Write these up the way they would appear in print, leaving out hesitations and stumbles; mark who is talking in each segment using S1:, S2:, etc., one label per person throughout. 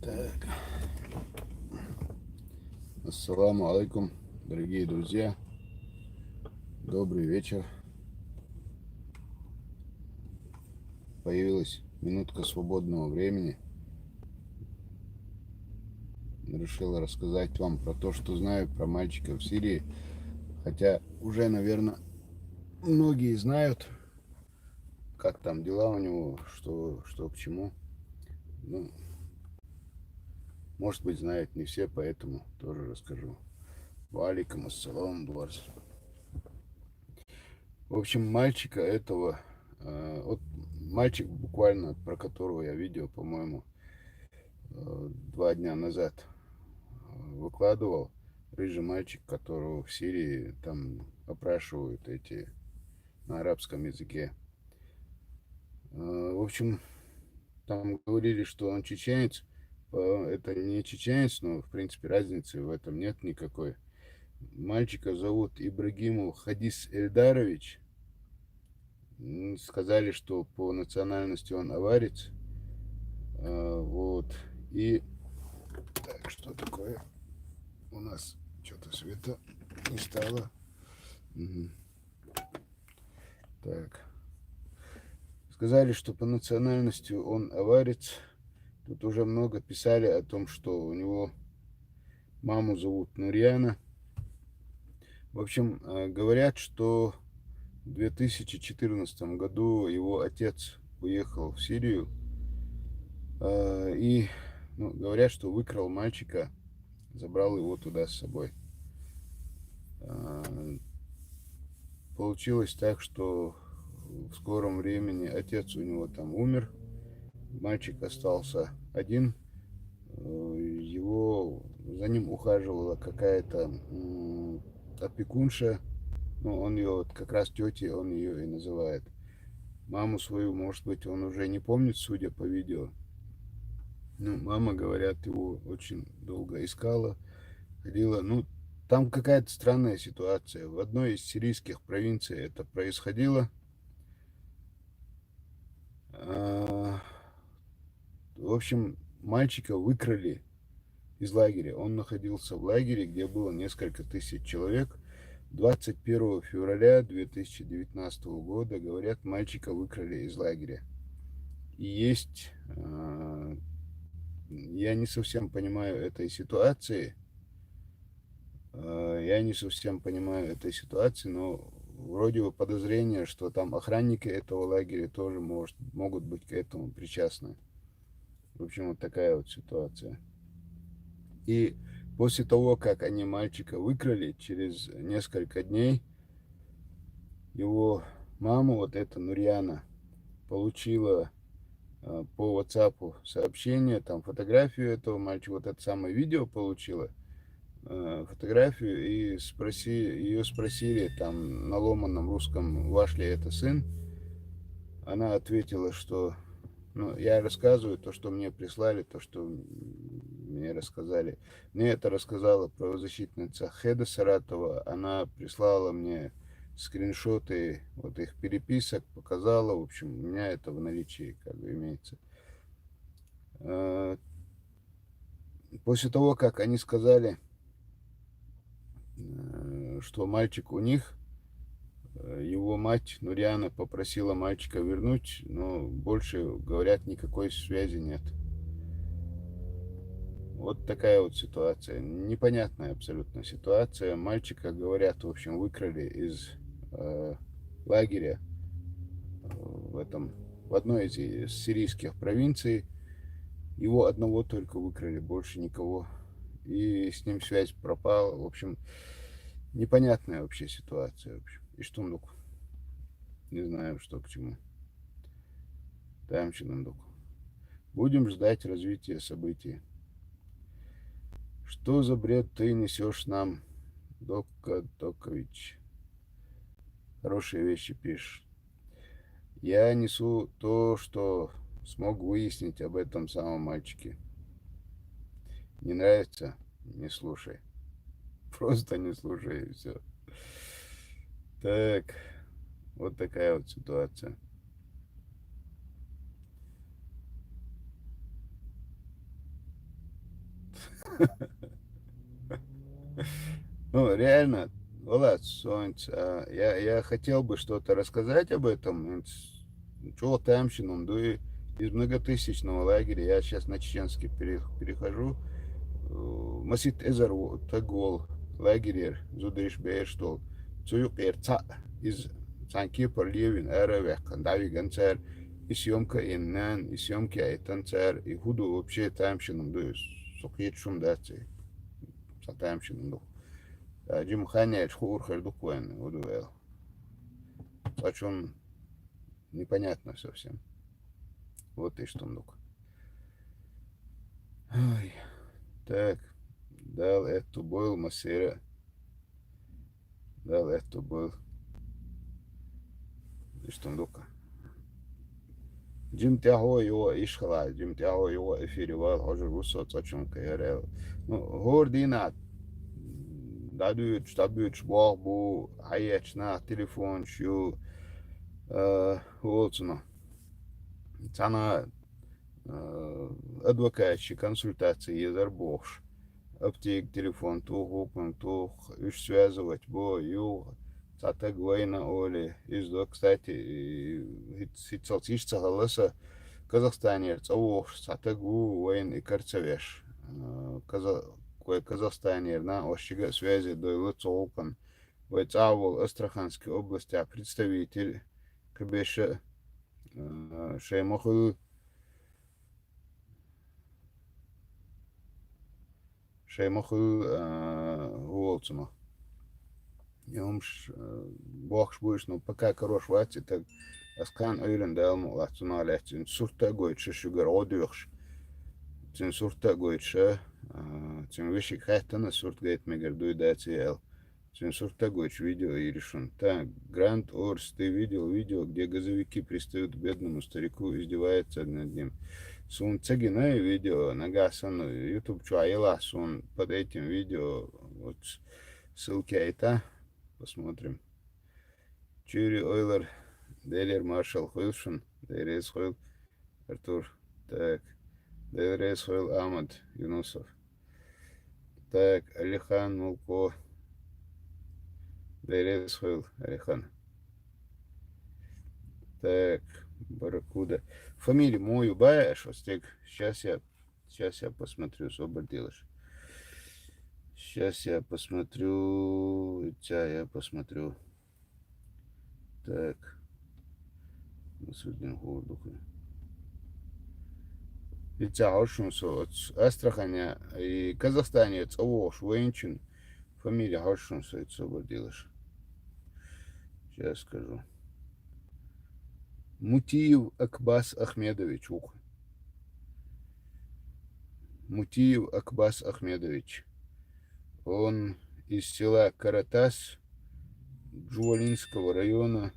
S1: Так, ассаламу алейкум, дорогие друзья. Добрый вечер. Появилась минутка свободного времени. Решил рассказать вам про то, что знаю про мальчика в Сирии. Хотя уже, наверное, многие знают, как там дела у него, что к чему. Ну, может быть, знают не все, поэтому тоже расскажу. Валикум ассалам, Дуарс. В общем, мальчика этого, вот мальчик буквально, про которого я видео, по-моему, 2 дня назад выкладывал, рыжий мальчик, которого в Сирии там опрашивают эти на арабском языке. В общем, там говорили, что он чеченец. Это не чеченец, но, в принципе, разницы в этом нет никакой. Мальчика зовут Ибрагимов Хадис Эльдарович. Сказали, что по национальности он аварец. Вот. И... Так, что такое? У нас что-то света не стало. Угу. Так. Сказали, что по национальности он аварец. Тут уже много писали о том, что у него маму зовут Нурьяна. В общем, говорят, что в 2014 году его отец уехал в Сирию. И говорят, что выкрал мальчика, забрал его туда с собой. Получилось так, что в скором времени отец у него там умер. Мальчик остался один. За ним ухаживала какая-то опекунша. Ну, он ее вот как раз тетей, он ее и называет. Маму свою, может быть, он уже не помнит, судя по видео. Ну, мама, говорят, его очень долго искала, ходила. Ну, там какая-то странная ситуация. В одной из сирийских провинций это происходило. В общем, мальчика выкрали из лагеря. Он находился в лагере, где было несколько тысяч человек. 21 февраля 2019 года, говорят, мальчика выкрали из лагеря. И есть... Я не совсем понимаю этой ситуации. Но вроде бы подозрение, что там охранники этого лагеря тоже могут быть к этому причастны. В общем, вот такая вот ситуация. И после того, как они мальчика выкрали, через несколько дней его мама, вот эта Нурьяна, получила по WhatsApp сообщение, там фотографию этого мальчика, вот это самое видео получила, фотографию, и ее спросили там на ломаном русском, ваш ли это сын. Она ответила, что я рассказываю то, что мне прислали, то, что мне рассказали. Мне это рассказала правозащитница Хеда Саратова. Она прислала мне скриншоты вот их переписок, показала. В общем, у меня это в наличии как бы имеется. После того, как они сказали, что мальчик у них, его мать Нурьяна попросила мальчика вернуть, но больше, говорят, никакой связи нет. Вот такая вот ситуация. Непонятная абсолютно ситуация. Мальчика, говорят, в общем, выкрали из лагеря в одной из сирийских провинций. Его одного только выкрали, больше никого. И с ним связь пропала. В общем, непонятная вообще ситуация. В общем. И что не знаю, что к чему. Там чинандук. Будем ждать развития событий. Что за бред ты несешь нам, Докович? Хорошие вещи пишешь. Я несу то, что смог выяснить об этом самом мальчике. Не нравится? Не слушай. Просто не слушай, и все. Так, вот такая вот ситуация. Ну, реально, Влад, Сонц, я хотел бы что-то рассказать об этом. Чего тамщином, да и из многотысячного лагеря я сейчас на чеченский перехожу. Масит Эзер Тагол лагерь Зудриш Бейштол. Цуюк Эрца из Санкипр Левин Эравех Кандави Ганцер. И съемка иннан, и съемки айтанцер, и худу вообще тамщином, да и сухит шум дати, sa тамщином. Jim Ханя шхур хэрдукуэн удуэл. Почем непонятно совсем. Вот и что мдук. Ой, так, дал эту был масера. Дал эту был. И что мдука. Jim Тяго его ишхала, Jim Тяго его эфиривал, хожу руссо, почем кайрел. Ну, гордина. Дадуют шбах бу, хаячна, телефон, шу, вот, цана адвокатчи консультации езарбохш. Аптек, телефон, тух, упам, тух, иш связывать, бо, ю, цата гвайна, оли, издо, кстати, хитсалтишца галаса, Казахстанер, цавох, цата гу, вайн и карцевеш. Казахстанер, на, ощига связи, дойлы цоукан, Вайцавол, Астраханской области, а представитель Кабеша Шеймаху Уолцема. Йомш бохш будешь, ну пока хорош вати, так аскан ойлен дал лацуна лятин сурта гойче шугар одюхш. Тин сурта гойче, тин вишик хайтана сурт гейт мегер дуйдати ел. Тин сурта гойч видео и решен. Так, Гранд Орс, ты видел видео, где газовики пристают к бедному старику, издеваются над ним. Сун цегиное видео, нагасан YouTube чуайла, сун под этим видео, вот ссылки айта, посмотрим. Чури Ойлер, Дейлер Маршал Хуилшин, Дейрейс Хуил, Артур, так, Дейрейс Хуил Ахмад Юнусов, так, Алихан Мулко, Дейрейс Хуил Алихан, так, Баракуда. Фамилию мою баешь, остек, сейчас я посмотрю, освободилась. Сейчас я посмотрю, я посмотрю. Так, судим гордуху. Ведь Хашунсо, Астраханя и Казахстане, Цавош, Венчин, фамилия Хашунсо, это освободилась. Сейчас скажу. Мутиев Акбас Ахмедович, ух. Мутиев Акбас Ахмедович. Он из села Каратас Джуалинского района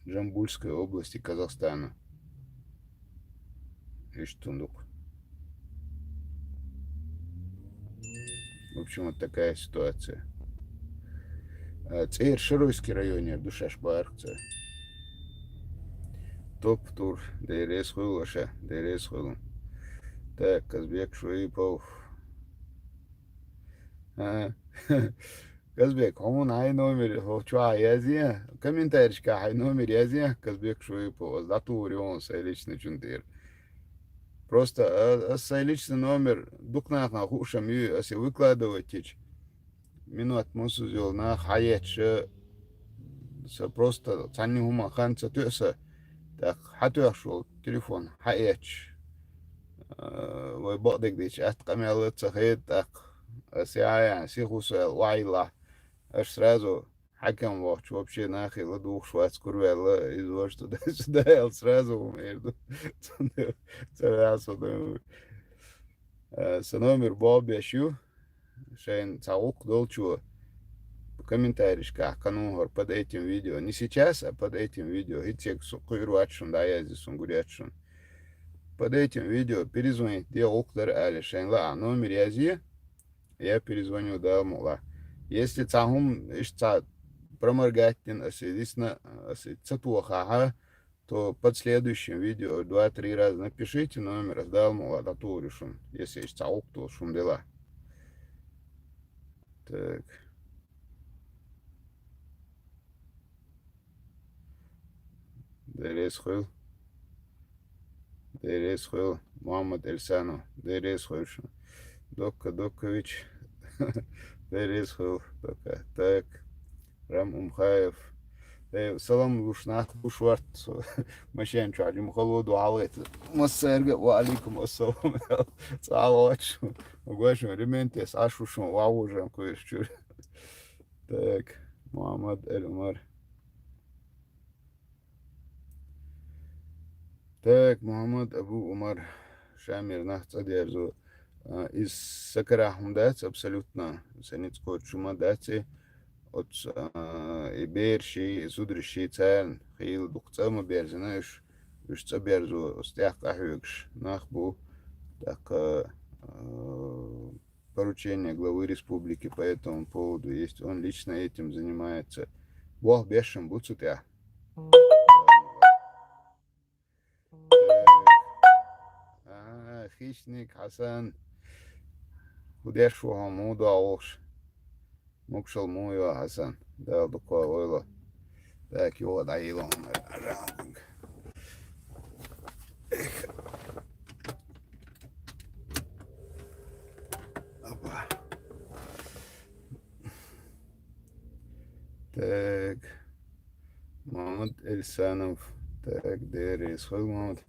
S1: Джамбульской области Казахстана. Иштундук. В общем, вот такая ситуация. Цейр Широйский район, Душашбаркца. Топ-тур, Дейрес Хуйлаша, Дейрес Хуйлун. Так, Казбек Шуипов. Казбек, он ай номер, чуа язия, комментарийка ай номер язия, Казбек Шуипов, датури он личный чунтир. Просто личный номер, дукнахна хушам ю, если выкладывать, минут мусузил на хаяче, просто цанни хума хан цатюса, так хатуях шел телефон, хаяч. وبقدك ديش أتقمي الله تخيط ساعة سيخوس وعيلا أش سرازو حكم وقت вообще нахуй ладух швац курвела из того что да сразу между сразу с номер Боб Яшу шейн цаук долчу комментариишка канугор под этим видео не сейчас а под этим видео и тек сукуйруачун да я здесь унгурячун. Под этим видео перезвонить где октор али шенла номер язия я перезвоню да мула если цахум ишца проморгатин асидисна цатуаха то под следующим видео 2-3 раза напишите номер сдал мула дату решим если ишца окто шум дела так Дерес хуйл. Дерес хуйл. Мухаммад Эльсанов. Дерес хуйл. Дока Докович. Дерес хуйл. Дока. Так. Рам Умхаев. Салам лушнат лушварт. Машин чали мухалоду алет. Массерга ва алейкум ассалам. Салавач. Угвашим рементес ашушум ваужам куешчур. Так. Мухаммад Эль Умар. Так, Мухаммад Абу Умар Шамир Нахцадерзу из Сакарахум дать абсолютно саницко чума дать от Иберши, Судриши, Цern, Хил, Бухцама Берзинаешь, Ушца Берзу, Стях Кахюкш, Нахбу, так поручение главы республики по этому поводу есть. Он лично этим занимается. Бог бешем буцутя. Хищник Хасан Худешу Хамуду Ауш Мукшал Муя Хасан да дуква ойла так его даило так Мухаммад Эльсанов так Дерес хуйл Мухаммад.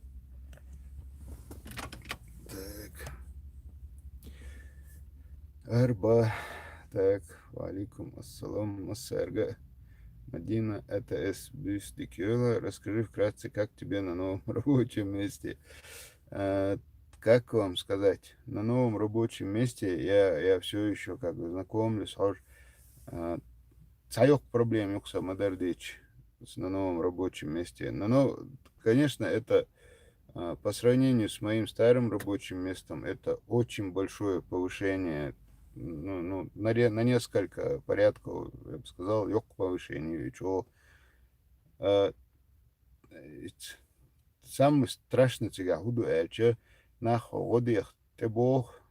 S1: Арба. Так, валикум ассалам, Массерга. Мадина, это Бюстикюла. Расскажи вкратце, как тебе на новом рабочем месте. Как вам сказать, на новом рабочем месте я все еще как бы знакомлюсь. Цайок проблем юкса Мадардич на новом рабочем месте. Но, конечно, это по сравнению с моим старым рабочим местом, это очень большое повышение. На несколько порядков, я бы сказал, yok повышение. Чего самый страшный цыга худу эльче нах одех те бог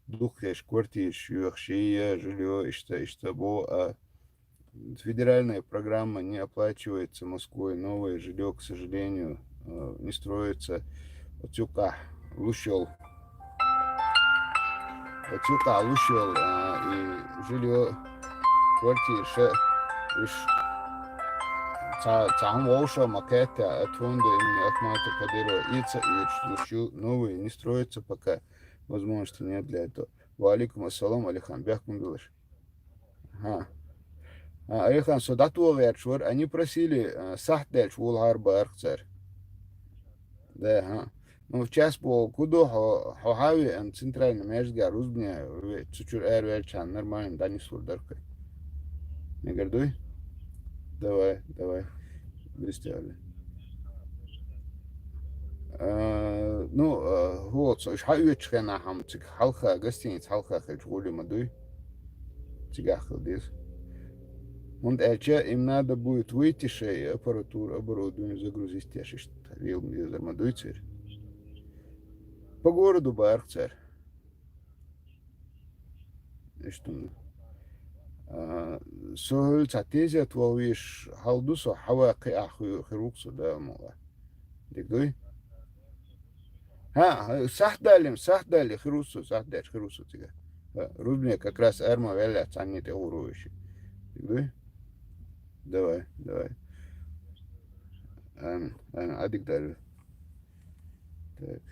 S1: духлеш квартиш юхшия жилье что бо федеральная программа не оплачивается Москвой, новое жилье, к сожалению, не строится. Отсюка лушел. Отсюда лушел и жилье квартирше уж цам волша макета отфонда именно отмата кадыро ица и лушу новые не строятся пока, возможности нет для этого. Валикум ассалам алейхам бяхкум билаш. Алейхан содату верчвар они просили сахдель шулхар бархцер. Да, ну, в час по куду хави центральный межга рузбня чучур эрвельчан нормально да не сурдарка. Не гордуй? Давай. Быстро. Ну, вот, ich habe jetzt keine Ahnung, ich halka, гостиниц halka, ich hole mal durch. Тигахал здесь. Und им надо будет выйти шеи, аппаратуру, оборудование загрузить, я что вил мне замадуйцер. По городу Бархцер. И что? Сохол цатезия твоиш халдусо хаваки аху хируксу да мола. Дикдуй? Сахдали хирусу, сахдали хирусу тига. Рубня как раз арма веля цаните урующий. Дикдуй? Давай. Адик дали. Так.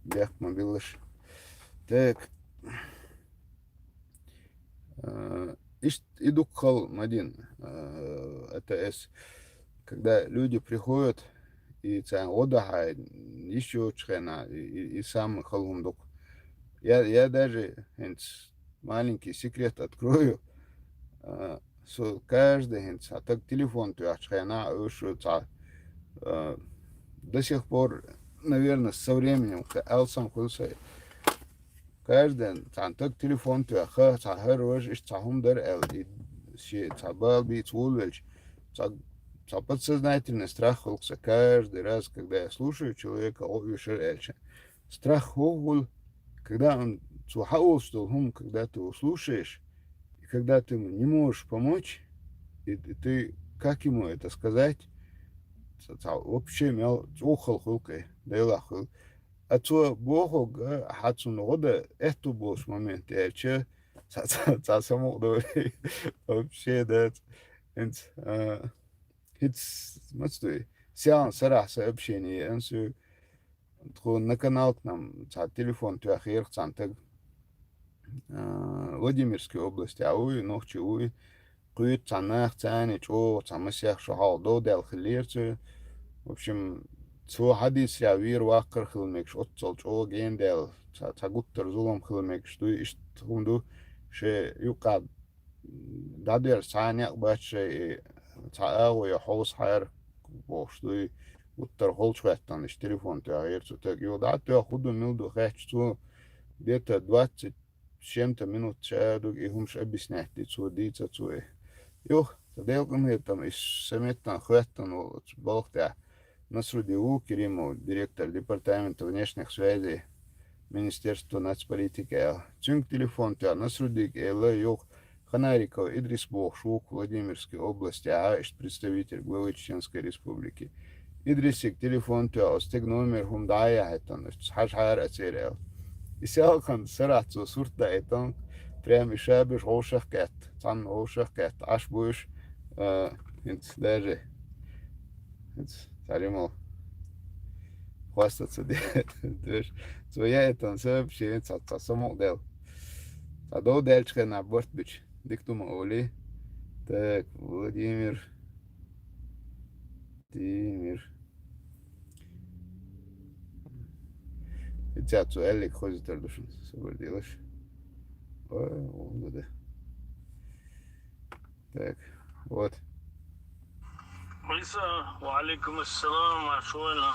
S1: Бях мобилыш. Так. Иду кхал мадин. Это когда люди приходят и отдыхают, еще чхена, и сам халундук. Я даже маленький секрет открою. Каждый так телефон чхена, до сих пор, наверное, со временем, алсам хулсай. Каждый так телефон цахарож цахум дар элди цабал бит вулвельч подсознательный страх холкса каждый раз, когда я слушаю человека овишер страх холгул, когда он цухаул столхум, когда ты его слушаешь, и когда ты ему не можешь помочь, и ты как ему это сказать, вообще мял ухал хулкой, дела хул. А то богу хатун года эту бос момент я че само вообще да انت هيتس ما تستوي ساعة صراحة сообщение انسو تكون на канал к нам телефон tu ахир цантаг Владимирской области ауи нохчи уи قيد цанах цани чо цамасях шахал до дел хилирцу в общем цо хадис я вир вакыр хилмек отцол чо ген дел цагуттар зулам хилмек что ишт хунду ше юқад дадер цаняк бачше цааго я хоус хайр боштуй уттар холчваттан иш телефон тягерцу так юда то худу милду хэчцу где-то 20 с чем-то минут чаду и хумш объяснять цу дица цу Юх, делкам там из саметна хваттан болхта Насрудиу Керимов, директор департамента внешних связей Министерства нацполитики. Цюнг телефон тя Насрудик Элла Юх Ханариков Идрис Бохшук Владимирской области, представитель главы Чеченской Республики. Идрисик телефон тя остег номер хумдая хайтан, хашхар ацерел. И сялхан саратсу сурта этан прям ишабиш оушахкет, цан оушахкет, аш буш инт даже царимал хвастаться деш. So я это сообщение самого дел. А до дальше на борт бич. Диктума Оли. Так, Владимир. Хотя Элик ходит душин. Собор делаешь. Ой, так, вот.
S2: Лиса, وعليكم السلام عشوائنا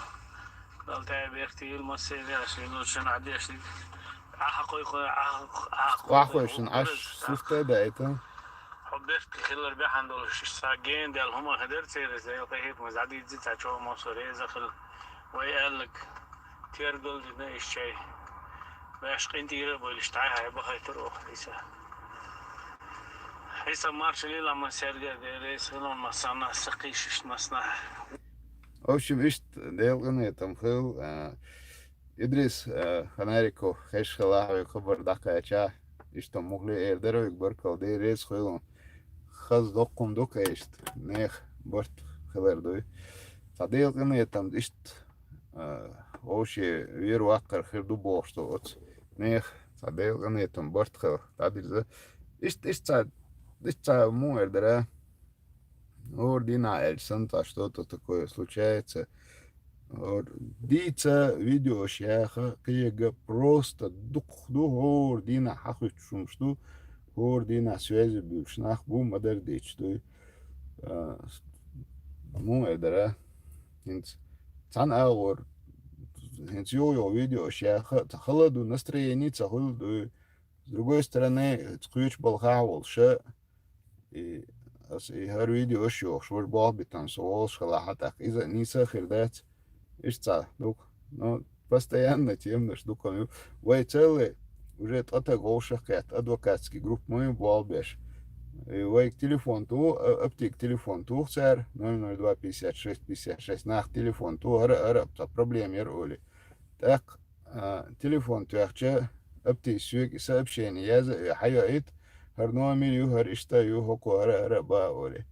S2: قال تعب اختي المسيرة عشان وشن عدي عشان
S1: واخوشن عش سوسته ده ايتا
S2: حبيت خلال بيحن دول ساقين ديال هما خدرت سير زي وقيت مزعدي تزيد عشو مصوري زخل ويقال لك تيرقل دنا الشيء باشقين تيرب والاشتعاها يبقى تروح ليس مارش لي لما سيرجع ليس لما مصنع سقيش مصنع
S1: В общем, ишт делганы там хыл Идрис Ханарико хешхалахи хабар дакача ишт мухли эрдеро баркал де рез хылон хаз доккум дока ишт нех борт хабардой та делганы там ишт вообще веру аккар хирду бо что вот нех та делганы там борт хыл та дилзе ишт му эрдера ординально, что-то такое случается. Дица видео шаха, кега просто дух ордина хахучум, что ордина связи бывшнах бу модердич, что му эдера, инц цан аур, инц йо видео шаха, цахаладу настроение цахаладу, с другой стороны, цкуч балхаул ша и هر ویدیو شو شور باه بیتن سوال شلا так из-за ниса хердать ишца дук но постоянно тем наш дуком вай целый уже это гоушахкет адвокатский групп мой балбеш и вай телефон ту аптек телефон ту цар 002 56 56 нах телефон ту ара проблем роли так телефон ту ахча аптек сообщение я хаяит هر номер هر اشتايو هوكو هر باولي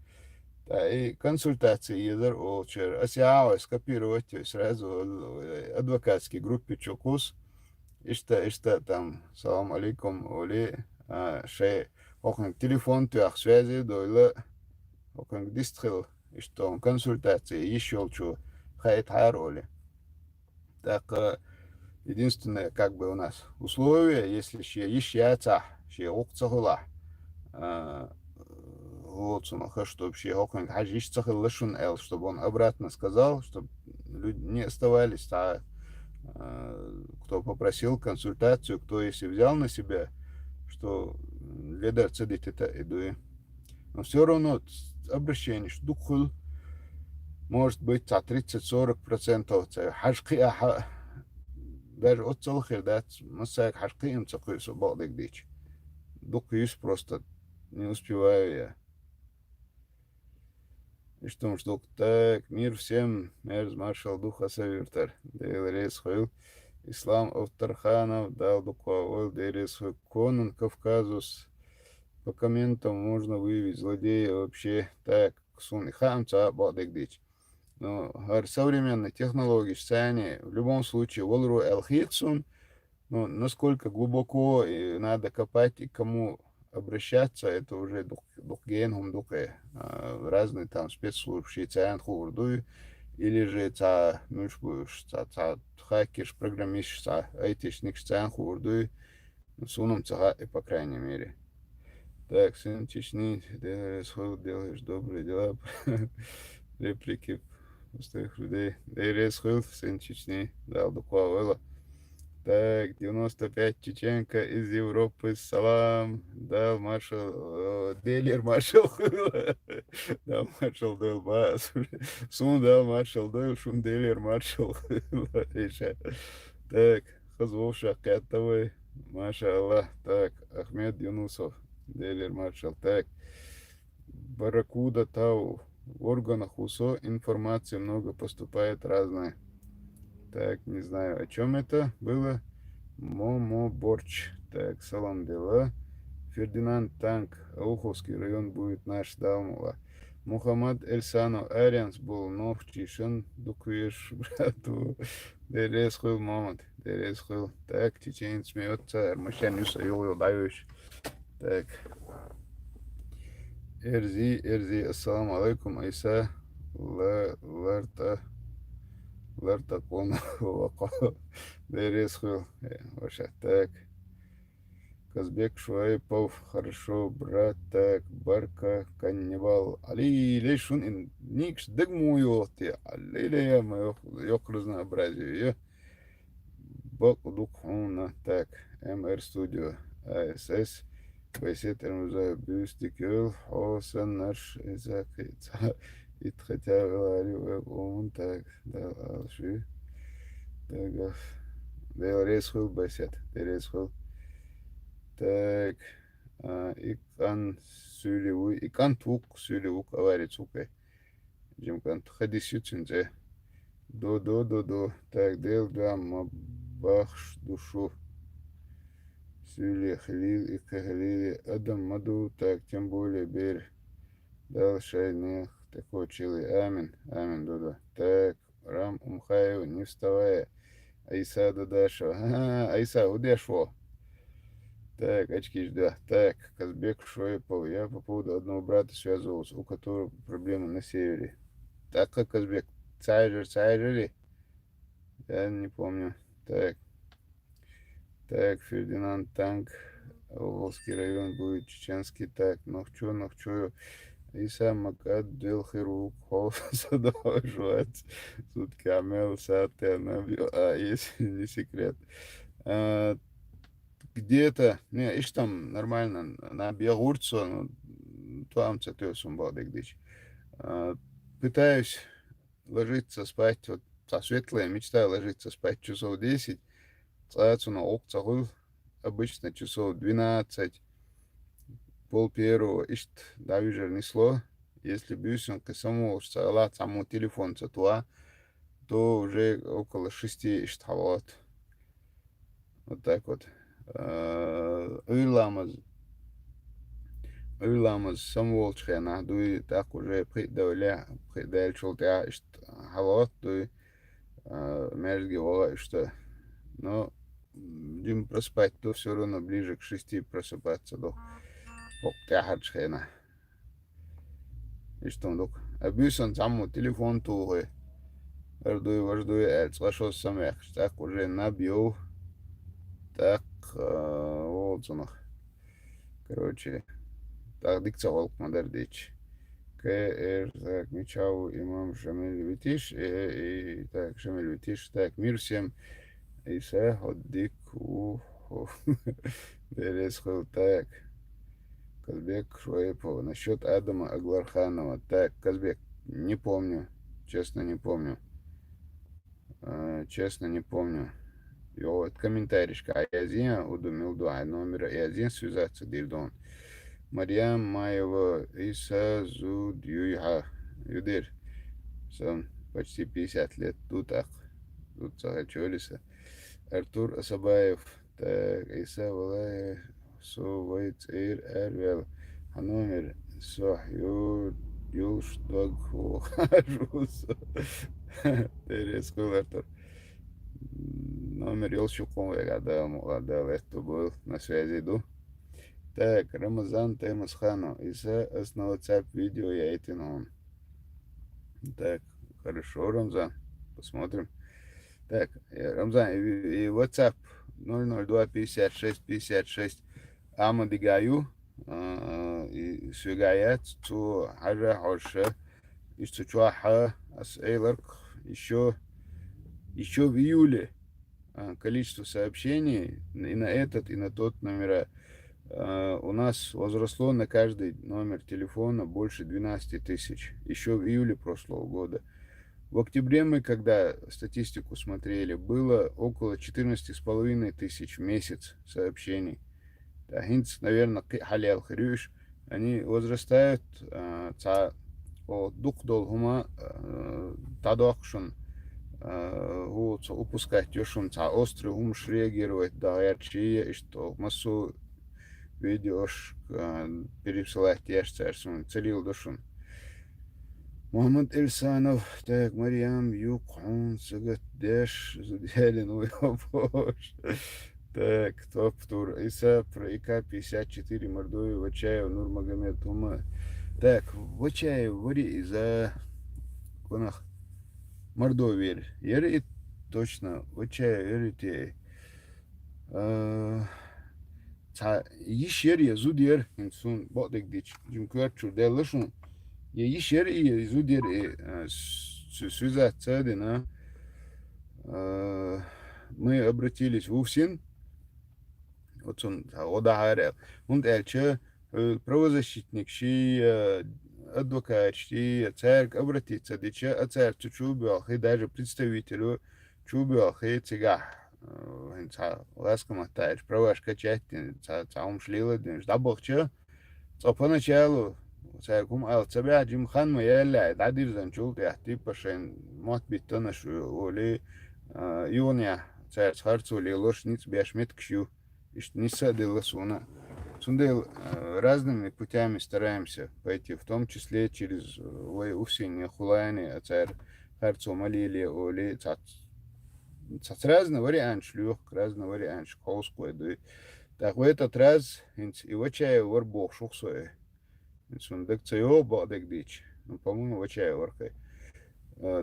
S1: تاي консультации يقدر أوشر أسياء скопировать сразу адвокатский группе чукус ишта там салам алейкум оли шей окон телефон туях связи дойлы окон дистрил ишта консультации еще чу хайт хайр оли так единственное как бы у нас условие если еще ще окцахула вот чтобы вообще окон хажиш цахлышун эл чтобы он обратно сказал чтобы люди не оставались кто попросил консультацию кто если взял на себя что ледар цедит это иду но все равно обращение что духул может быть 30-40% хашки даже от целых дат масак хашки им цахуй собалдик дичь дух просто не успеваю я. И что ждок. Так, мир всем, мерз маршал духа савиртар. Дейл рейс хойл. Ислам Автарханов дал дуковой дерес конун Кавказус. По комментам можно выявить злодея вообще так. Сун и хамца бадык. Но современные технологии, сцене, в любом случае, волру элхитсун, но насколько глубоко и надо копать и к кому обращаться, это уже духгенхум духе. Разные там спецслужбы, шейцан хурду, или же ца мюшбуш, ца хакерш, программист, ца айтишник, цан хурду, сунум ца и по крайней мере. Так, сын Чечни, делаешь добрые дела, реплики пустых людей. Дерес Хилл, сын Чечни, дал духового. Так, 95 чеченка из Европы, салам, дал маршал, Делер маршал Хилл, дал маршал Дойл Бас, сун дал маршал Дойл, шум Делер маршал Хилл, так, Хазвов Шакатовой, Маша Аллах, так, Ахмед Юнусов, Делер маршал, так, Барракуда Тау, в органах УСО информации много поступает разная. Так, не знаю, о чем это было. Момо Борч. Так, салам дела. Фердинанд Танк. Ауховский район будет наш Далмова. Мухаммад Эльсано Арианс был нов Чишин. Дукуеш, брату. Дерез хыл момент. Дерез хыл. Так, чеченец смеется. Армашан юса йол даешь. Так. Эрзи, ассаламу алейкум, Айса, лартакон, вака, дересхил, ваша, так, Казбек Шуайпов, хорошо, брат, так, Барка, Каннибал, Али, лешун, никш, дыгмую, ты, алилея, мое, ёк разнообразие, бак, так, МР Студио, АСС, Бесеттермуза бюстикül Hosenаш Изакица Итхатя Вилари Вон так Алши Тагов Дересхул Бесет Дересхул так Икан Сюливу Икан Тук Сюливу Кавари Цуке Джимкан Хадисючинзе до так Дел Гамма Бахш Душу Сюли Халил и Кахалили Адам Маду, так тем более Берь дал шайных такой чилый. Амин, амин, Дуда. Так, Рам Умхаев, не вставая. Айса Дудашева. Айса, удешво. Так, очки жда. Так, Казбек Шоепов. Я по поводу одного брата связывался, у которого проблемы на севере. Так, как Казбек? Цайжер? Я не помню. Так, Фердинанд Танк, Волжский район будет чеченский, так, нохчу, и сам Макад Делхирук, Холсадова жвать, сутки Амел, Сатя, Набил, если не секрет. Где-то, не, ишь там нормально, на Биогурцу, ну, там цатёсум балдык. Пытаюсь ложиться спать, вот, светлая мечта ложиться спать часов 10, на окцагул обычно часов 12, пол первого, ишт, даже несло. Если бюсенка самого саму телефон цатуа, то уже около 6 ишт вот. Вот так вот. Үйламыз самого чхена, дуй так уже придавля чултя ишт хават, дуй мерзги вога что. Но будем проспать, то все равно ближе к 6 просыпаться до Октяхачхена. И что док? Абюсон саму телефон тугой. Вождуй, слышал самих. Так уже набил. Так, вот он. Короче, так дикция волк модердич. Так, Мичау, имам Шамиль Витиш. И так, Шамиль Витиш. Так, мир всем. Иса, Ходдик, Бересхил, так. Казбек Шуайпова. Насчет Адама Агларханова. Так, Казбек, не помню. Честно, не помню. И вот комментарийшка. Аязин удумил два номера. Аязин связаться дирдон. Марьям Маева Иса Зуд Юйха. Юдир. Сон почти 50 лет. Тут Сахачолиса. Артур Асабаев. Так, Иса Валаев. Сувайт Эйр Эрвел. Номер Сохью Юлш Догху. Хажус. Терес Артур. Номер Юлшуком Вегадал Муладал. Это был на связи иду. Так, Рамазан Темасхану. Иса основа WhatsApp видео я эти он. Так, хорошо, Рамзан. Посмотрим. Так, Рамзан, и WhatsApp 002 56 56 Амадигаю и Сюгаят цу Хажа Хорша Ищучуаха Эйларк еще в июле количество сообщений и на этот, и на тот номера у нас возросло на каждый номер телефона больше 12 тысяч. Еще в июле прошлого года. В октябре мы, когда статистику смотрели, было около 14,5 тысяч в месяц сообщений. Хинц, наверное, халял хрюш, они возрастают, духдол хума тадохшун, упускать юшун, острый умш реагировать, да, ярче, и что массу видеош пересылать яшцарсун, целил душун. Мухаммад Эльсанов, так, Мариам, Юкхун, Сагатдеш, Зудялин, Уйобош. Так, топ-тур. Иса, про ИК-54, Мордовия, Вачаев, Нурмагомед, Ума. Так, Вачаев, вари за Кунах, Мордовия. Яри точно, Вачаев, яри те. Ишер, Язудер, Инсун, Бодек Дич, Джимкварчу, Делашун. Ишер, Язудер, Сюза, Цадина. Мы обратились в УФСИН. Вот он, Одагарел. Он дальше правозащитник, адвокат, церковь обратиться, дича, а церковь чубиохи, даже представителю чубиохи цигах. Ласка матач, правашка часть, умшлила, да богча. Поначалу церковь, а тебя Джимхан Майяля, да дирзан чул, я типа шен, мот битана шу, оли, ионя, церковь харцу, ли лош, ниц бяшмет кшу. Не садилась она. Сундел разными путями стараемся пойти, в том числе через усиление хулайны, а царь харцу малили, оли, разные варианты шлюх, разные варианты школскую. Так в этот раз и в чае варбох шухсой. Сундек цео бадек дич. Ну, по-моему, в чае варкой.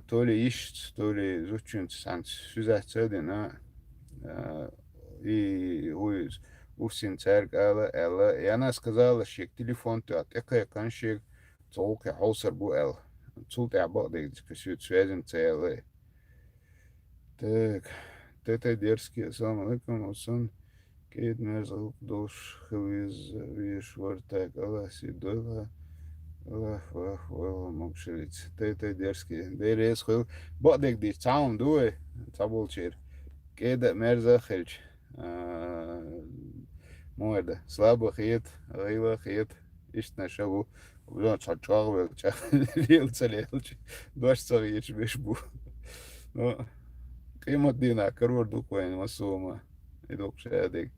S1: То ли ищет, то ли зучин санс сюза цедина. И Усин церкала Элла, и она сказала, что телефон ты от экая конщик, цолка хаусар бу эл. Цулта абадек, косют связен целый. Так, это дерзкий, ассаламу алейкум, асан, кейт мерзал душ, хвиз, виш, вартак, Аллах сидойла, Аллах вах, вала, мокшилиц. Это дерзкий, дерез хвил, бадек диш, цаум дуэ, цабулчир, кейда мерзал хельч. Мода. Слабо хит, рила хит, ишь шагу. Блин, чачал, лился лелч. Дождь царич бешбу. Ну, климат дина, корор дуквайн, масома. Идок шадик.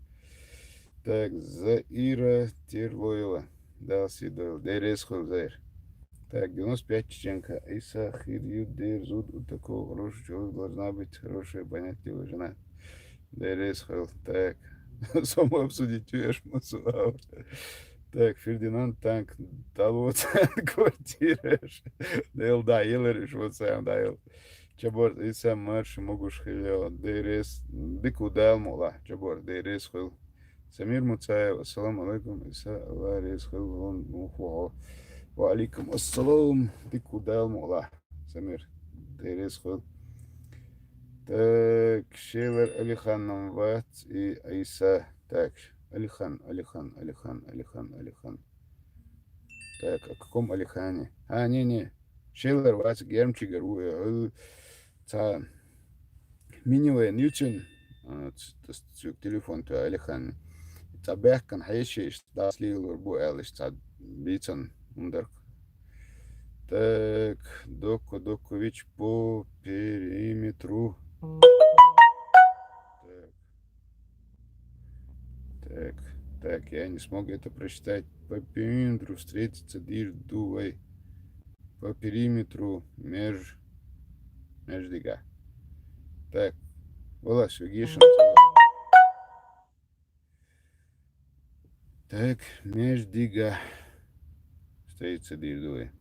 S1: Так, Заира Терлоева. Дал сидел. Дерез хулзайр. Так, 95 Чеченка. Иса хирью дер зуд утаку. Хороший человек должна быть хорошая, понятливая жена. Дерез хул. Так. Само обсудить уешь масуав. Так, Фердинанд Танк, талот квартираш. Дел да, елериш вот сам дайл. Чабор и сам марш могуш хилё. Дерес дику дал мола. Чабор дерес хил. Самир Муцаев, ассаламу алейкум. Иса Аллах рез хил он мухо. Ва алейкум ассалам. Дику дал мола. Самир дерес хил. Так, Шевер Алихан Намват и Айса. Так, Алихан. Так, о каком Алихане? Не. Шевер Ват Гермчигер. Ца Миниве Ньютон. Телефон то Алихан. Ца Бехкан Хайшиш. Да слил Рбу Элиш. Ца Битсон Ундерк. Так, Докович по периметру. Так, так, я не смог это прочитать. По периметру встретиться дирдувай. По периметру междига. Так, Волас Югишин. Так, междига встретиться дирдувай.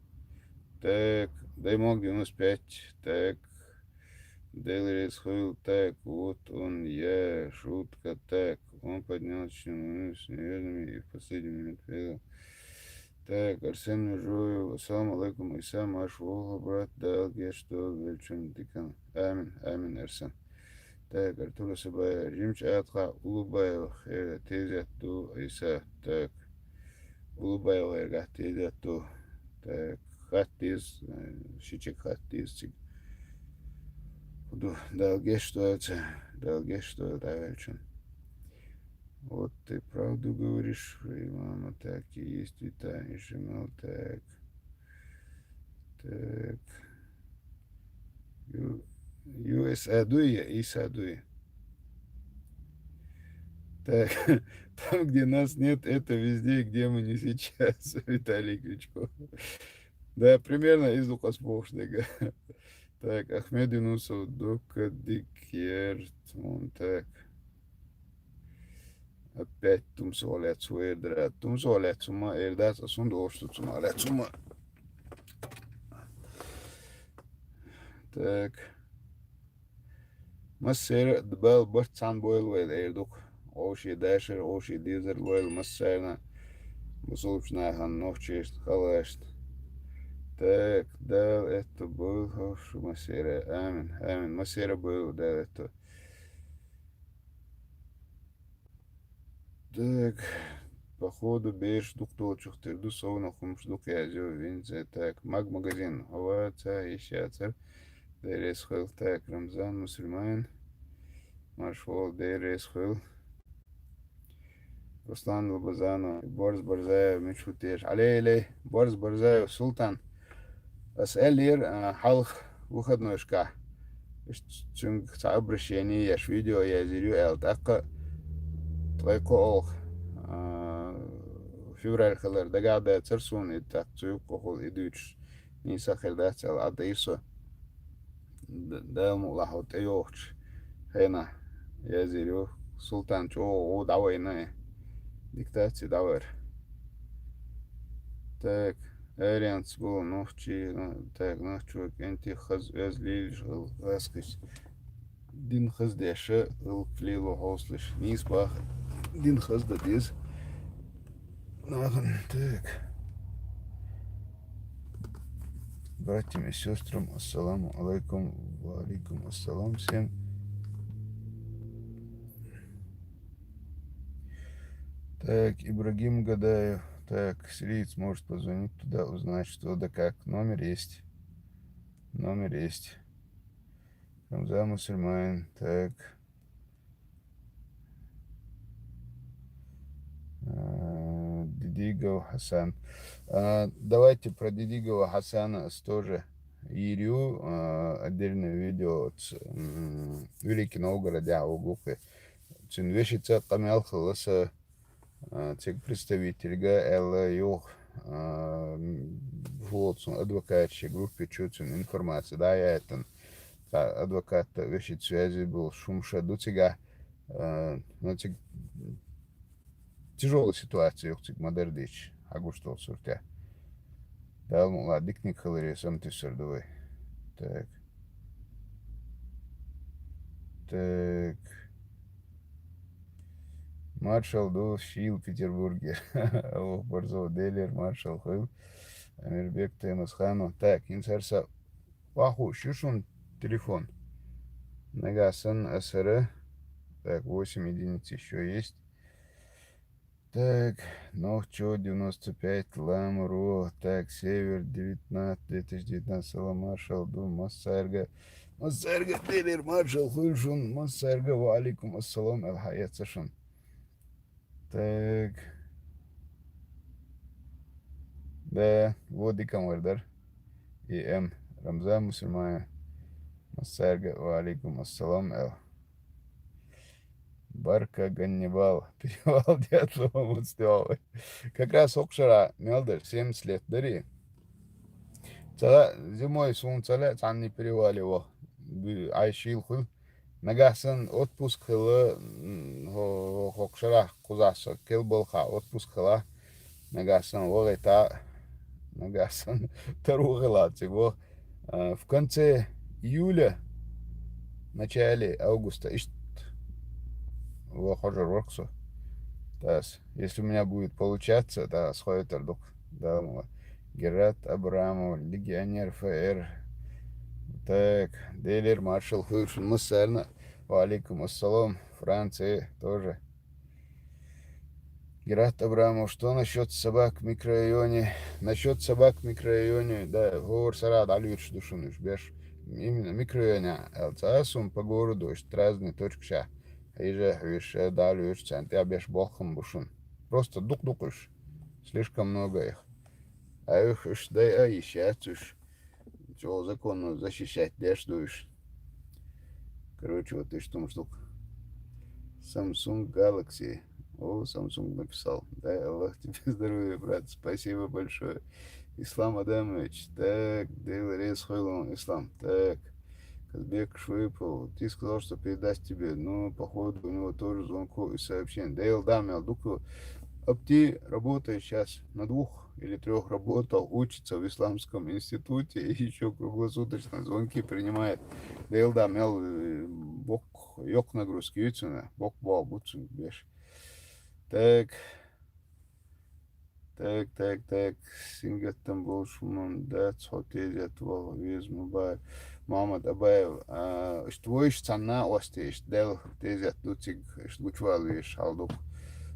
S1: Так, Даймог 95. Так, Дейлрис Хилл. Так, вот он, я, шутка. Так, он поднял чину с неверными и в последний момент видел. Так, Арсен Межуев, ассаламу алейкум, Иса, Маш Волга, брат, Далге, что Вельчун Дикан. Амин, амин, Арсен. Так, Артур Сабая, Римч Атха, Улубаева, Хейра, Тезяту, Иса. Так, Улубаева, Эрга, Тезяту. Так, Хаттиз, Шичек Хаттиз, Далге, что это, Вельчун. Вот ты правду говоришь, мама, так и есть, Виталий Шимал, так. Так. US Адуя и Садуя. Так, там, где нас нет, это везде, где мы не сейчас, Виталий Крючков. Да, примерно из Лукаспошнега. Так, Ахмед Юнусов, Дока Дикерт, так. Опять Тумсуалят Суэрдра, Тумсуалят Сума, Эрдас, Асундошту Сумалят Сума. Так. Массер дбал бартсан бойл вейл эрдук. Оши дашер, оши дизер бойл массерна. Мусульчнахан нохчест, халашт. Так, да, это был хорошо, Массера. Амин, амин. Массера был, да, это. Так, походу, беш дук толчухтер, ду совна хумшдук язю, винзе, так, магазин, оваца, ищацер. Дерес хил, так, Рамзан, мусульман. Маршвол, дерес хил. Руслан Лобазанов, Борис Барзаев, Мичутеш, Алей, Борис Барзаев, Султан. أسألير حلق وخد نوشكا چون تعبرشيني يش فيديو يزيريو التقى طيقو أوخ فيورال خلر دقاعدة ترسون التقطيق وخل إدوش نيسا خلدات العديسو دام الله تيوخش هنا يزيريو سلطان شو دعوينا ديكتاتي دعوير так Арианс был ночи, так ночью кенти хаз özlil раскис дин хаз дэша флило хослиш нис бах дин хаз да диз так братьям и сестрам ассаламу алейкум ва алейкум ассалам всем. Так, Ибрагим Гадаев. Так, сириец может позвонить туда, узнать, что да как. Номер есть. Номер есть. Рамзан Мусульман. Так. Дидигов Хасан. Давайте про Дидигова Хасана тоже Ирю. Отдельное видео от Великий Новгород, Аугуки. Цинвешица Камел Халаса. Цег представительга Элла Юх. Вот, адвокатчей группе чуть информация. Да, я это адвокат вещит связи был шумша дуцига. Ну, тяжелая ситуация, цег модердич. Агуштол суртя. Да, мула дикник халари сам ты сордовой. Так. Так. Маршал до Шил в Петербурге. Ох, Борзов Делер, маршал Хил. Амирбек Таймасханов. Так, инсарса. Ваху, шушун телефон. Нагасан СР. Так, 8 единиц еще есть. Так, Нохчо 95, Ламру. Так, Север 19, 2019, Маршал Ду, Массарга. Массарга Делер, маршал Хилшун, Массарга, ва алейкум ассалам, аль-хаят сашун. Так. Да, вот и камердар. ам Рамзан мусульмане. Массарга, ва алейкум ассалам, эл. Барка Ганнибал, перевал Дятлова Муцтева. Как раз Окшара, Мелдер, 70 лет, дари. Зимой солнце цанни перевали его. Айшил хыл. Нагасын отпуск хылы Окшара кузаса. Кел болха отпуск хыла. Нагасын логайта. Нагасын таругыла. В конце июля, начале августа, выхожу Роксу. Если у меня будет получаться, да, сходит Ардук. Да, Герат Абрамов, легионер ФР. Так, Дейлер, маршал Хуршин, Муссарна. Валикум ассалам, Франция тоже. Герат Абрамов, что насчет собак в микрорайоне? Насчет собак в микрорайоне, да, говор Сарад, Алюш, Душуныш, беш. Именно микрорайоне, ЛЦАСум по городу, разные точки. Иже, виш, далюш, центя, беш, бохом, бушун. Просто дук-дукуш. Слишком много их. А их, да, еще, чего законно защищать, дешь. Короче, вот и что штук. Samsung Galaxy. О, Samsung написал. Дай Аллах тебе здоровья, брат. Спасибо большое. Ислам Адамович. Так, Дейл Рейс Хойлон, Ислам. Так, Казбек Швыпов. Ты сказал, что передаст тебе. Ну, походу, у него тоже звонков и сообщений. Дейл Дамел Дуку. Ты работаешь сейчас на 2 или 3 работал, учится в исламском институте и еще круглосуточно звонки принимает. Дейл Дамел бок yok нагрузки юцина, бок бал бутсун беш. Так, Сингаттан был шуман, да, цотезят вал, виз мубай. Мамад Абаев, что ищ цана остеешь, дел тезят дутик, что учвал виш, халдук.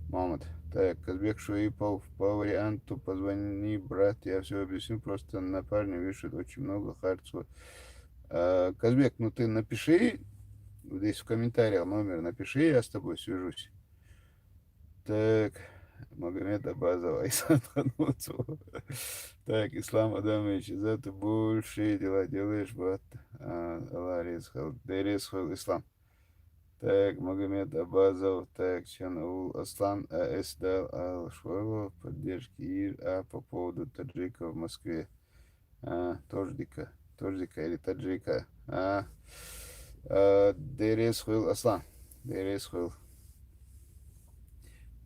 S1: Мамад. Так, Казбек Шуипов, по варианту позвони, брат, я все объясню, просто на парня вешают очень много харцев. Казбек, ну ты напиши, здесь в комментариях номер напиши, я с тобой свяжусь. Так, Магомед Абазов, Айсан Хануцов. Так, Ислам Адамович, за ты большие дела делаешь, брат. Аллах резхал, Ислам. Так, Магомед Абазов, так, Чанаул Аслан, АСД, Швоева, поддержки ИР, по поводу таджика в Москве. Тождика или таджика. Дерес Хуил Аслан, Дерес Хуил.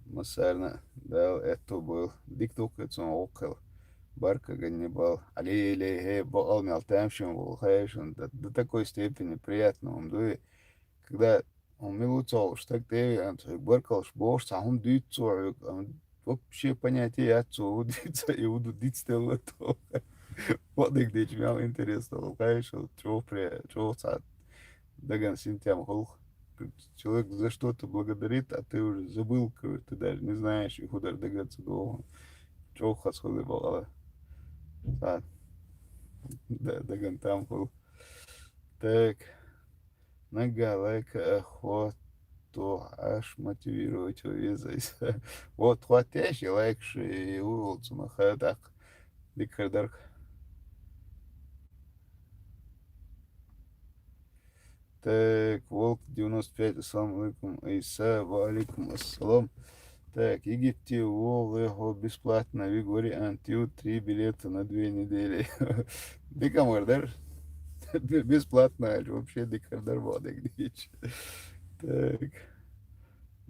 S1: Масарна, дал это был. Диктук, это он окол. Барка Ганнибал. Алей, бал мялтамшин, волхайшин. До такой степени приятно вам дует. Когда он милуцал, что ты, баркал, шбош, сам дюйцу, вообще понятие отцу, удиться и буду дить стелла то. Вот и где чмял интересно, волхайшин, чего сад. Даган синтям холх. Человек за что-то благодарит, а ты уже забыл, ты даже не знаешь, и худар дагаться долго. Чего хасхуды балала. Да, даган там хол. Так. Нога, лайка, охоту, аж мотивировать увезать. Вот, хватящий лайкши и улицу махатак. Дикардарк. Так, Волк 95, ассаламу алейкум, Иса, ва алейкум ассалам. Так, Египте, его бесплатно, Вигори Антью, 3 билета на 2 недели. Дикамардар. Бесплатно, вообще Дикардар Вадык. Так,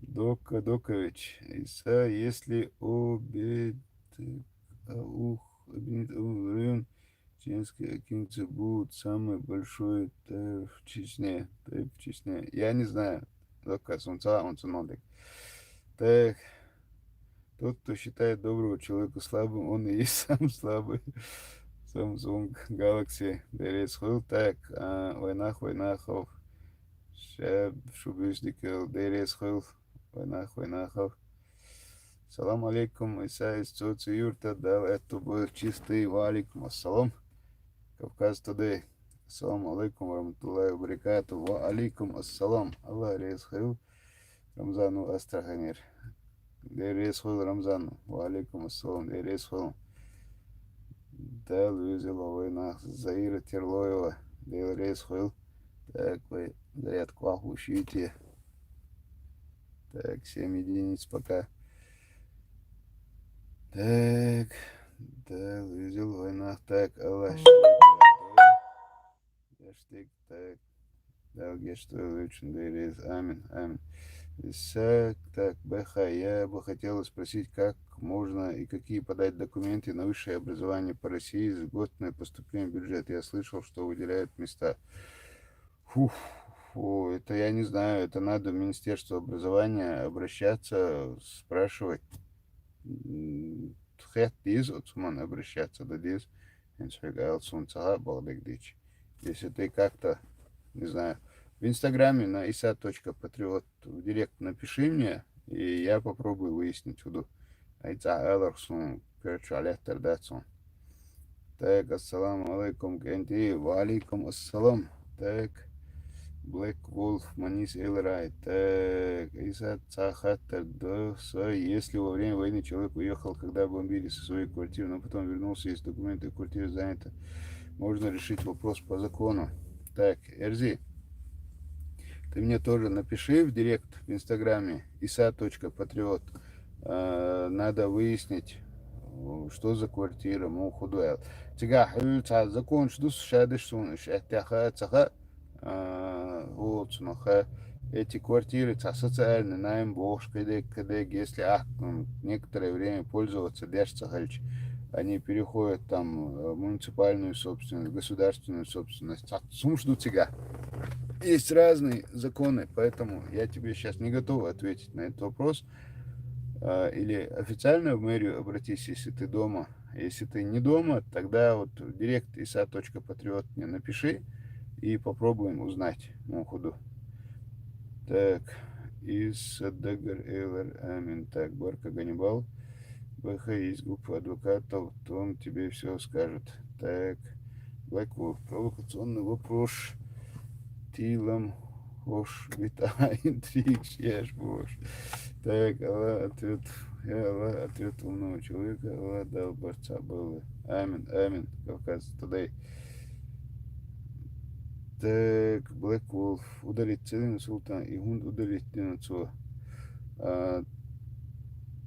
S1: Докович, Иса, если район Чеченской Акинцы будут самый большой в Чечне. Я не знаю. Дока, солнца, он цунодик. Так, тот, кто считает доброго человека слабым, он и есть сам слабый. Samsung Galaxy Дерец Хул. Так, войнахов. Шаб Шубишдикел Дерец Хул. Войнахов. Салам алейкум, Иса из Цоци Юрта дал это был чистый валикум. Ассалам. Кавказ Today. Ассаламу алейкум, раматуллахи ва баракату. Ва алейкум ассалам. Аллах резхил. Рамзану Астраханир. Резхил Рамзану. Ва алейкум ассалам. Резхил. Дал Визиловой на Заира Терлоева. Дел рейс хуил. Так, вы зарядку охушите. Так, 7 единиц пока. Так, дал Визиловой на. Так, Аллах. Хэштег, так. Дал гештуэл очень дерез. Амин, амин. Так, Бэха, я бы хотела спросить, как можно и какие подать документы на высшее образование по России за льготное поступление в бюджет. Я слышал, что выделяют места. Фух, фу, это я не знаю, это надо в Министерство образования обращаться, спрашивать. Хэт диз, отсуман обращаться, да диз. Если ты как-то, не знаю, в Инстаграме на isa.patriot в директ напиши мне, и я попробую выяснить буду. Так, ассаламу алейкум, Кенти, ва алейкум ассалам. Так, Black Wolf, Манис Элрай. Так, Иса Цахаттер, да, если во время войны человек уехал, когда бомбили со своей квартиры, но потом вернулся, есть документы, квартира занята, можно решить вопрос по закону. Так, Эрзи, ты мне тоже напиши в директ в Инстаграме isa.patriot. Надо выяснить, что за квартира, му худуэл. Тига закон что шадыш суныш, это цаха, вот смаха. Эти квартиры социальные, найм бошь, когда если некоторое время пользоваться дяшцахальч, они переходят там в муниципальную собственность, государственную собственность. Сумшду тига. Есть разные законы, поэтому я тебе сейчас не готов ответить на этот вопрос. Или официально в мэрию обратись, если ты дома. Если ты не дома, тогда вот в директ isa.patriot мне напиши и попробуем узнать на ходу. Так, из Дагар Эйлер Амин. Так, Барка Ганнибал. БХ из группы адвокатов, то он тебе все скажет. Так, Блэквуд, провокационный вопрос. Тилом, хош, вита, интриг, шеш, бош. Так, Аллах ответ умного человека, Аллах дал борца было. Амин, амин, Кавказ, тудей. Так, Black Wolf, удалить целый султан, и гунд удалить цо.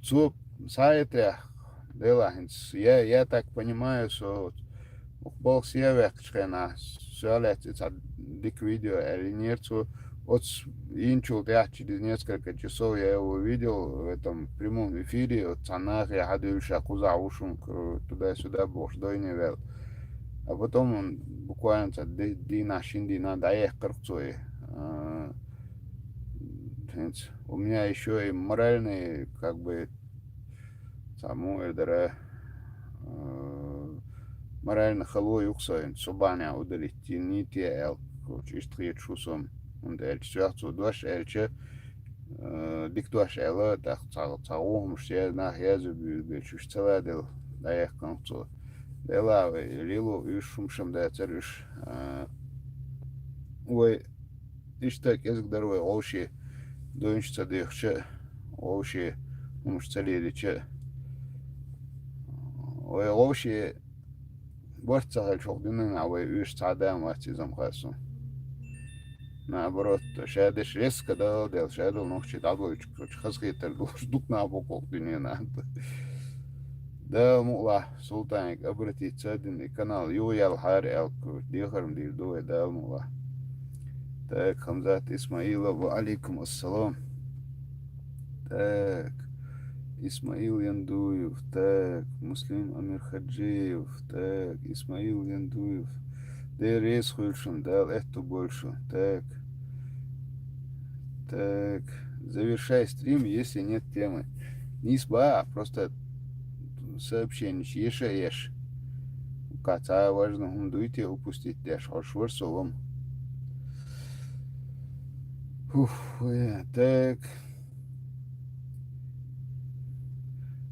S1: Цо, сайтря, дела, я так понимаю, что Бог север, шхена, сюалет, это дик видео, или нет, вот инчул я через несколько часов я его видел в этом прямом эфире, вот цанах, я ходил шакуза ушум, туда-сюда, бог, что не вел. А потом он буквально дина, шиндина, даех, корцой. У меня еще и моральные, как бы, саму, это, морально халой уксоин, собаня удалить, не те эл, чистые чусом. Und elçi so durch elçi diktuaş ela da sağım şey na yazı bir şu çeladel dayak kanço. Dela lilo üşümşüm da çerüş. Ой, işte kezg daroy olşi dönüşse deyişçe olşi umuşçaliydiçe. Ой, olşi борцахал çok dünün avay üç çadam var çizim kalsın. Наоборот, шайдеш резко дел, шайдел ногчи дагой, хазхитер, дук на бокол не надо. Да, мула, султаник, обратиться один канал, юял хари алку, дихарм дирдуэ, да, мула. Так, Хамзат Исмаилов, алейкум ассалам. Так, Исмаил Яндуев, так, Муслим Амир Хаджиев, так, Исмаил Яндуев. Да рейс хульшим, дал это больше. Так. Так. Завершай стрим, если нет темы. Не сба, просто сообщение. Ешь. Каца важно, дуйте упустить. Дяш, хошвар солом. Так.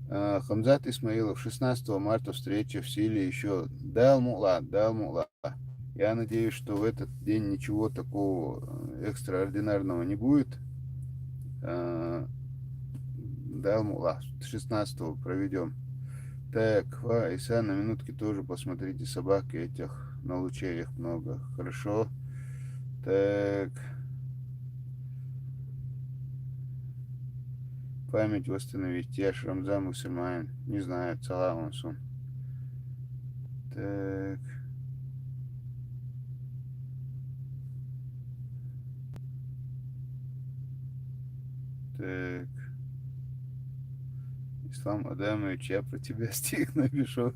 S1: Хамзат Исмаилов, 16 марта встреча в силе еще. Дал мула. Я надеюсь, что в этот день ничего такого экстраординарного не будет. Да, 16-го проведем Так, Иса, на минутке тоже посмотрите собак этих. На луче их много. Хорошо. Так. Память восстановить. Я Рамзан Мусульманин. Не знаю, салам сон. Так. Так. Ислам Адамович, я про тебя стих напишу.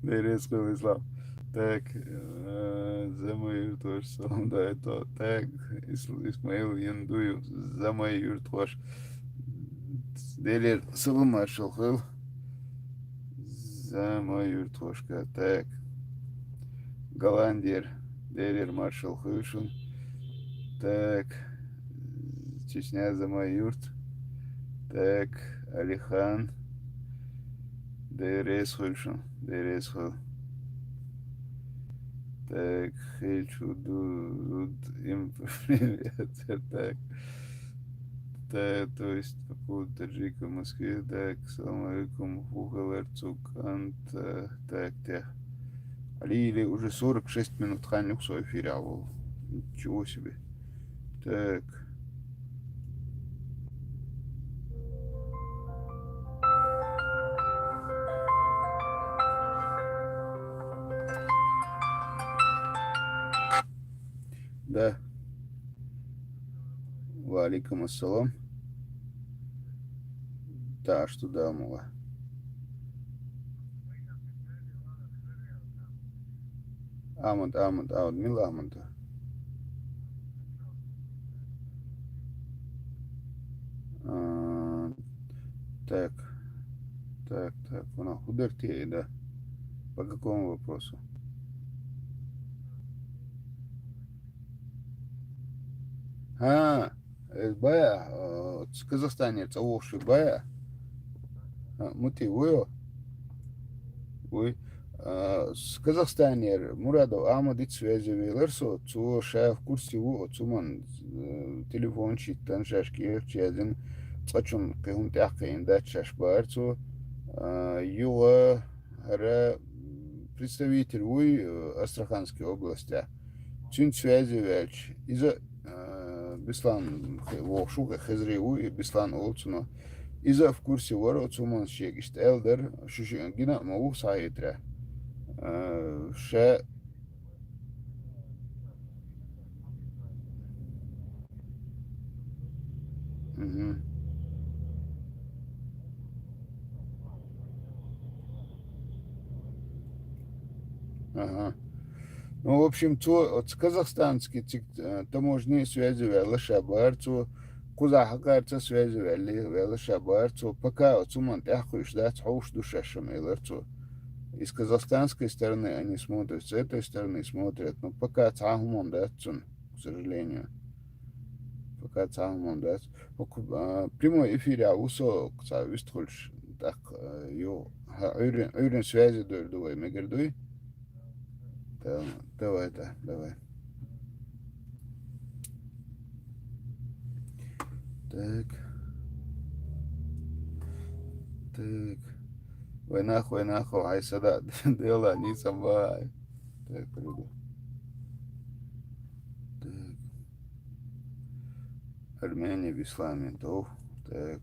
S1: Нарезал ислам. Так, за мою тоже салам, да, это так, Исмаил Яндую, за мою юрт хош. Делер салам маршал хыл, за мою юрт хошка, так, Голландер, делер маршал хылшун, так, Чечня за мою юрт, так, Алихан, Дерес хылшун, Дерес хыл. Так, хочу им привет. Так, то есть по поводу таджика в Москве. Так, салам алейкум, Хухалар, Цукант. Так, Али или уже 46 минут ханюк свой эфирявал. Ничего себе. Так. Да. Валикум ассалам. Да, что да, мало. Амад, мил Амад. Так, у нас худертей, да. По какому вопросу? Бая, с Казахстане, Цавоши Бая. Мути, вы, с Казахстане, Мурадов, Амадит связи Вилерсо, Цу Шая в курсе его, Цуман, телефончик, таншашки, Чазин, Цачун, Кахун Тяхкаин, Дачаш Барцу, Юла, представитель вы Астраханской области. Цин связи Вельч. Из-за Беслан Вошука Хезреу и Беслан Олцуно. Из-за в курсе вора Цуман Шегишт Элдер, Шушингина Мау Саитра. Ше. Ага. Ну, в общем, казахстанские таможенные связи вела шабарцу, кузахакарца связи вела шабарцу, пока цуман тяхуешь, да, цауш душашем иларцу. И с казахстанской стороны они смотрят, с этой стороны смотрят, но пока цахумон, да, цун, к сожалению. Пока цахумон, да. Прямой эфир, усо, вистхольш, так, уйрен связи дуй, мегердуй. Давай. Так. Войнаху, ай сада, дела, не самбай. Так, приду. Так. Армения в исламе, то. Так.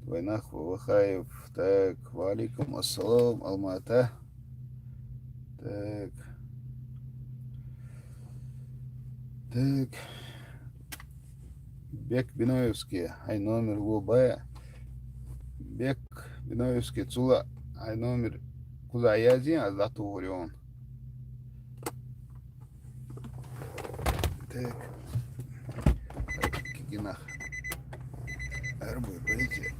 S1: Войнаху, Вахаев, так, валикум ассалам, Алмата. Так. Бек Биноевский, ай номер Губая. Бек Биноевский, Цула, ай номер куда язи, а за ту варион. Так. Кигинах. Арбуй, полетели.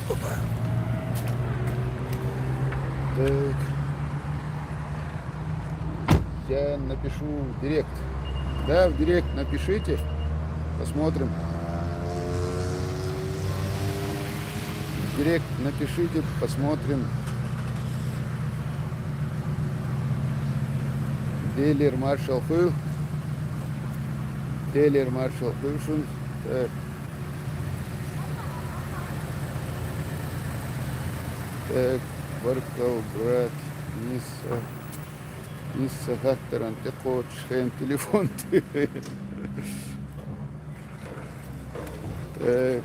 S1: Опа. Так. Я напишу в директ. Да, в директ напишите. Посмотрим. В директ напишите, посмотрим. Делер маршал Хыл. Так. Так, Баркал, брат, Ниса, Хаттеран, ты хочешь, телефон ты. Так.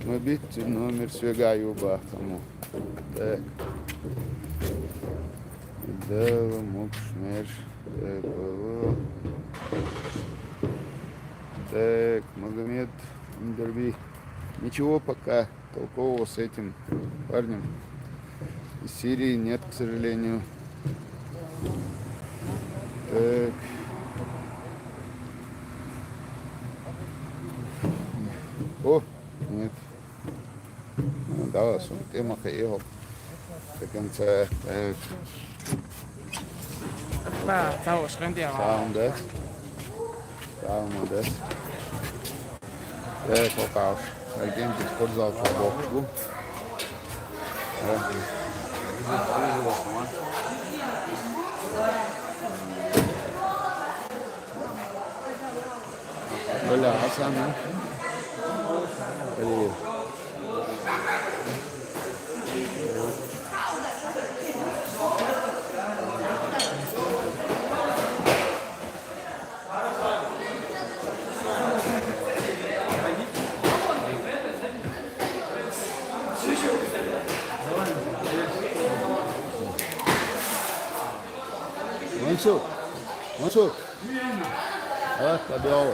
S1: Мобить номер свигаю бахому. Так. Дала, мукшмеш. Так, так, Магомед Индерби. Ничего пока толкового с этим парнем из Сирии нет, к сожалению. Так. О, нет. Да, тема ехал до конца. Так. Сам, да? Сам, да? Так, покаж. Агенты спортзал по боксу. Оля, Хасан, Привет. Мансур, а, побел.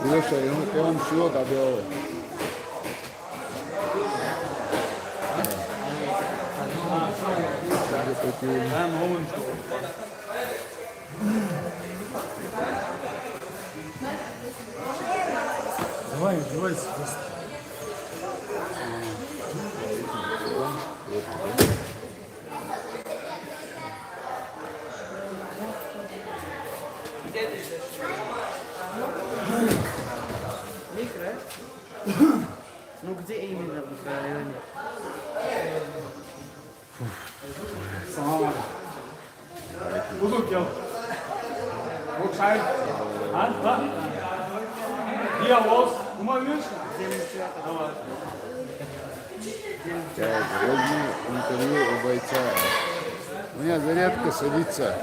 S1: Леша, я вам все побел.
S3: Давай.
S4: Ну где именно в районе?
S3: Uzun yıl. Bu çay. Ha? Diye voz. Umarız.
S1: Так, возьму интервью у бойца. У меня зарядка садится.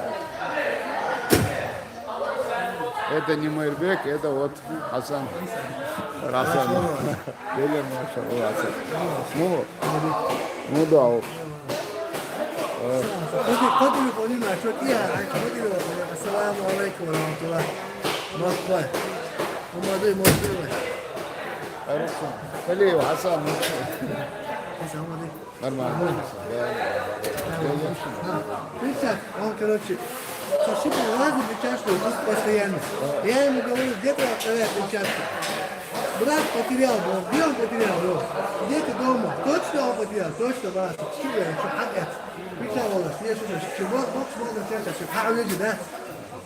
S1: Это не Майрбек, это вот Хасан. Расан. Или Маша. Ну да.
S5: قدر يقولون ما شو كيا قدر السلام عليكم ورحمة الله مرحبا وما دي مرحبا
S1: Хорошо. Халеев Хасан.
S5: السلام عليكم
S1: Нормально.
S5: Представь, он, короче, сошибки разные участвуют здесь постоянно. Я ему говорю, где-то оставляют участки. Брат потерял, бро. Где он потерял, бро? Где-то дома. Точно он потерял? Точно, брат. Чего? Что حقك? Пича والله. Я слушаю, чего? Бокс можно чаще. Хау люди, да?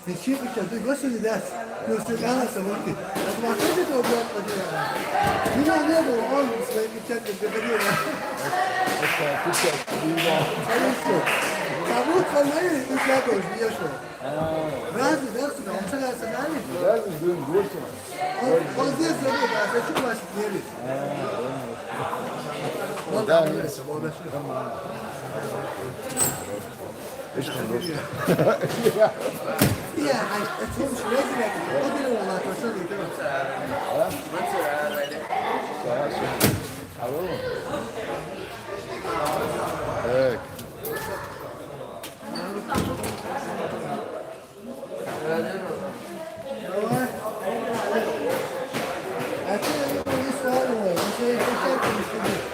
S5: Ты чего пича? Ты господи, да? Ну, стыдала собаки. А ты что ты брат потерял? Меня не было, он свои печатки приходил. Конечно. Кому фамилия ты платишь, бьешь? Разный, да, сюда? Он сразу нами? Он здесь забыл, а хочу вас верить. Вот
S1: Да,
S5: там
S1: нет.
S5: есть, вот это. Я, это не швейцарь, это подумал, а то что ты делаешь?
S1: Так.
S5: Давай. А ты не сравнивай, ты еще печатки не сидишь.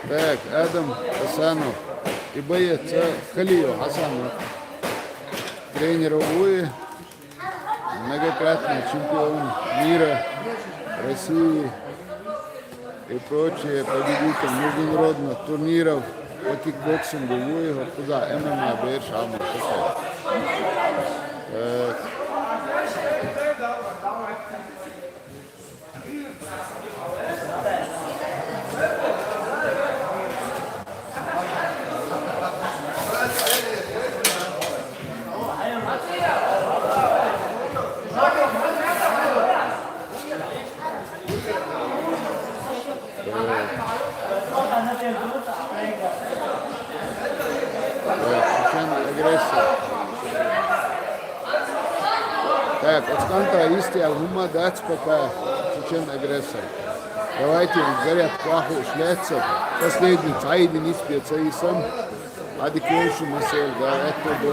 S1: Так, Адам Хасанов и боец Халиев Хасанов. Тренер УИ, многократный чемпион мира, России и прочие, победитель международных турниров по кикбоксингу УИ, куда ММА, БР, Шама. Evet. Чечен агрессия. Так, Осканта истия гума дать пока чечен агрессор. Давайте, говорят, плохо шляется. Последний цайдин из специалистом. Ади кольшу масел, да, это